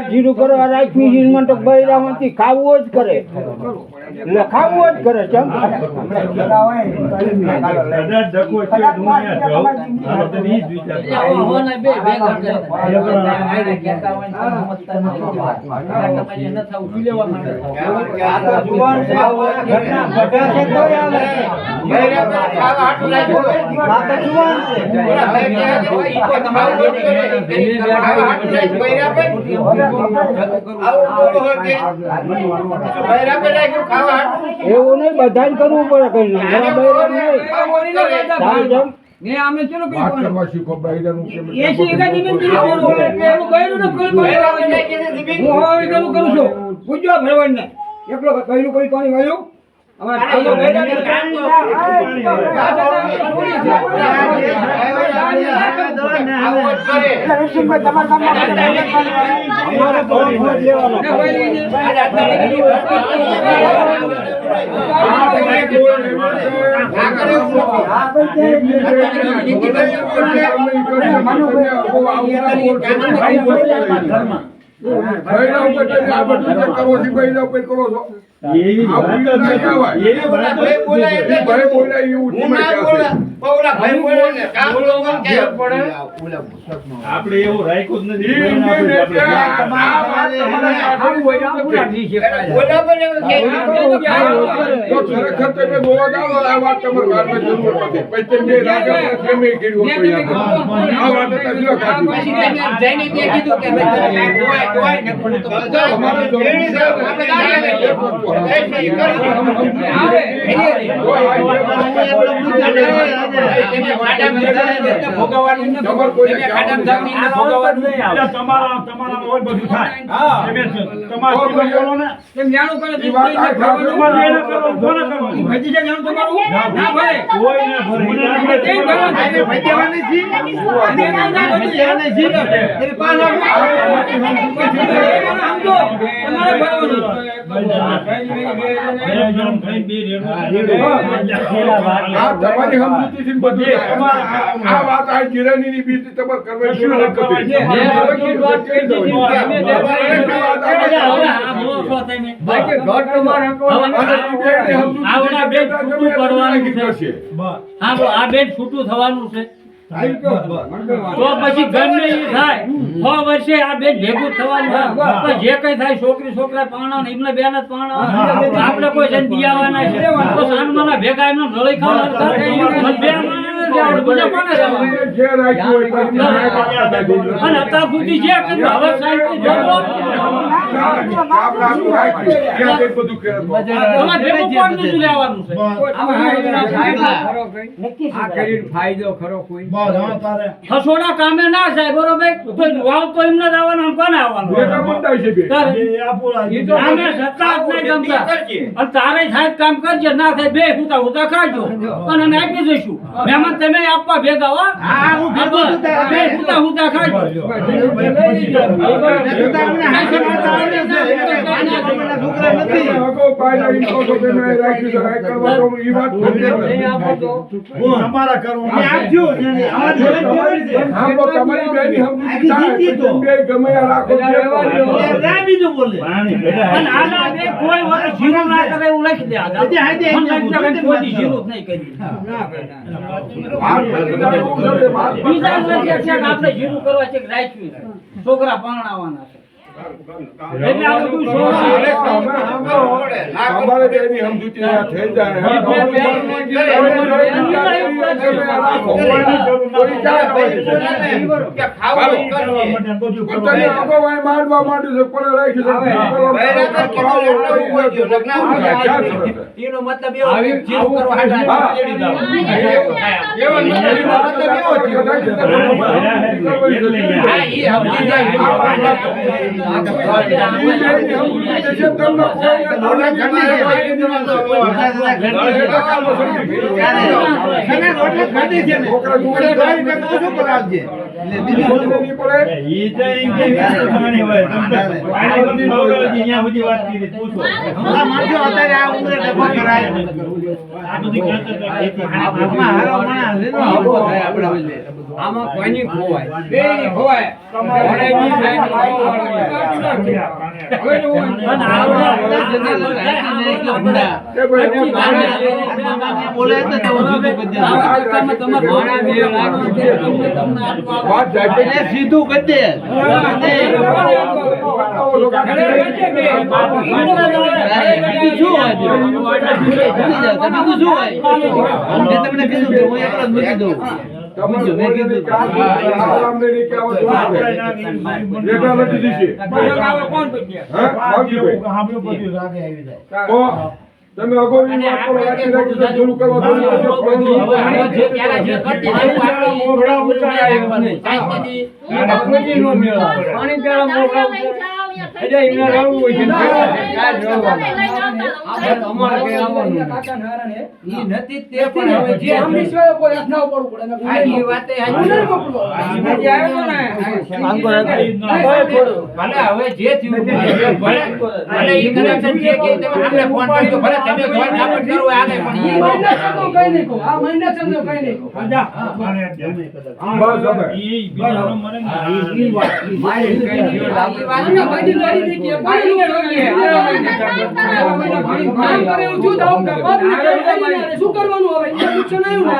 જીરું કરવા રાખ્યું તો બૈરામાંથી ખાવું જ કરે ખાવું જ કરે કેમ એવું નહીં બધા કરવું પડે આપડે એવું રાખ્યું જ નથી. આ બેન છૂટું થવાનું છે તો પછી ગમે એ થાય 6 વર્ષે આ બેન ભેગું થવાનું જે કઈ થાય છોકરી છોકરા પાણા એમને બેન જ પાણા આપણે કોઈ જન દિયાવાના છે તો સાનમાના ભેગા એમને નળી ખાવા બે બીજા કોને અને અત્યાર સુધી જે કર્યું હવે શાંતિ ફાયદો ખરો કોઈ ખસોડા કામે ના થાય બરોબર તો વાવ તો એમને જ આવવાનું કોને આવવાનું તારે થાય કામ કરજે ના થાય બે હુતા હુતા ખાજો અને અમે આપી દઈશું મહેમાન તમે આપવા ભેગા હો બે હુતા હુતા ખાજો છોકરા પરણાવાના છે એટલે આ બધું સોનું. અમારે બેની સમજૂતી ના થઈ જાય. પોતાની આગોવાઈ માંડવા માંડ્યું છે, કોને રાખી છે? એનો મતલબ એવો કે જીવ કરવા હાટા તેડી જાવ. હા, ઈ સમજી ઈ તો એમ કે પાણી હોય પાણી બંધ ખવડાવે છે, અહીંયા બધી વાત કરી પૂછો આ માણસો અત્યારે આ ઉંમરે ડબ્બો કરાય. આ બધી આમાં હારો માણસ એનો હપ્પો થાય આપણા. આમાં કોઈની ખોવાય બેની ખોવાય. ઘોડાની થાય ને અને આવડા બોલે તો તે ઓછું કરી દે. વાત જાય એટલે સીધું કરી દે. બીજું શું હોય? બીજું શું હોય? મેં તમને કીધું કે હું એકલો જ મૂકી દઉં. બીજું મેં કીધું તમે અગોની વાત કરો, રાખી રાખી જોડું કરવા ઈ નથી તે પણ હવે જે આ વાતે ભલે હવે જે થયું ભલે ઈ કનેક્શન જે કે તમે આપણે ફોન કર્યો ભલે તમે ફોન કાપડ કરો આલે પણ ઈ બસ હવે ઈ બીજાનો મરે ને ઈ વાત શું કરવાનું હવે નુકસાન આવ્યું ને